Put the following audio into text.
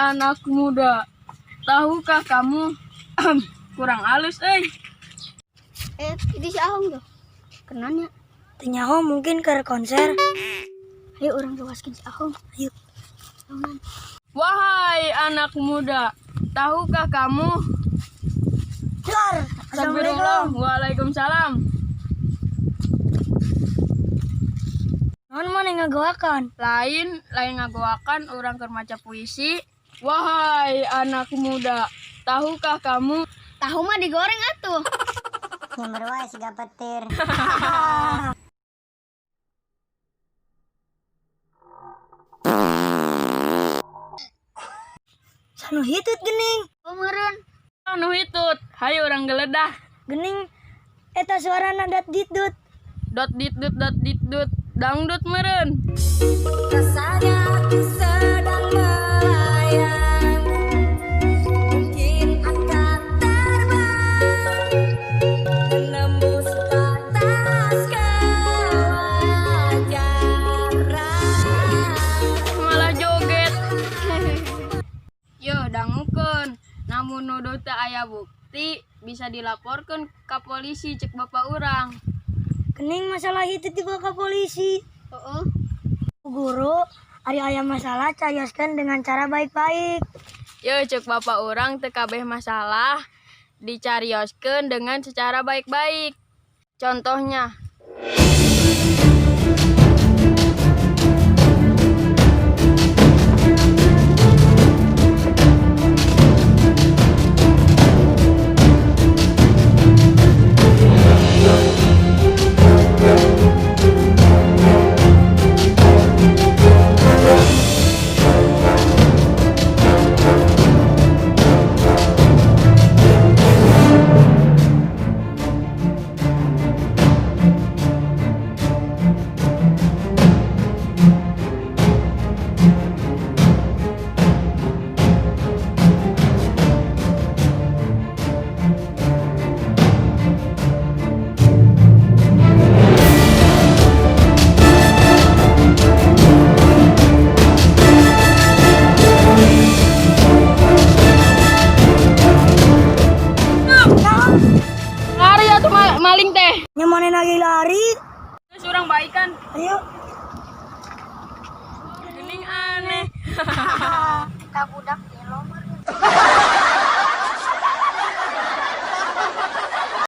anak muda, tahukah kamu kurang halus, Itu si Ahong tuh. Kenanya. Tenyaho mungkin ke konser. Ayo orang kewaskin si Ahong. Ayo. Wahai anak muda, tahukah kamu? Dar. Astagfirullah. Waalaikumsalam. Non mana ngagawakan? Lain ngagoakan orang keur maca puisi. Wahai anak muda, tahukah kamu? Tahu mah digoreng atuh. Yang berwae siga petir. Sanu hitut gening. Pemereun. Anu hitut, hayu orang geledah. Gening eta suarana dat ditdut. Dot ditdut, dangdut meren. Rasanya aku sedang melayang, mungkin akan terbang, menembus batas kewajaran. Malah joget. Yo dangukeun, namun nuduh teu aya bukti bisa dilaporkan ke polisi cek bapak urang. Gening masalah hitut dibawa ke polisi. Heeh. Guru, ari aya masalah carioskeun dengan cara baik-baik. Yo cek bapak urang teu kabeh masalah dicarioskeun dengan secara baik-baik. Contohnya, lari atuh maling teh. Nyamane lagi lari. Terus urang baikan. Ayo. Gening aneh.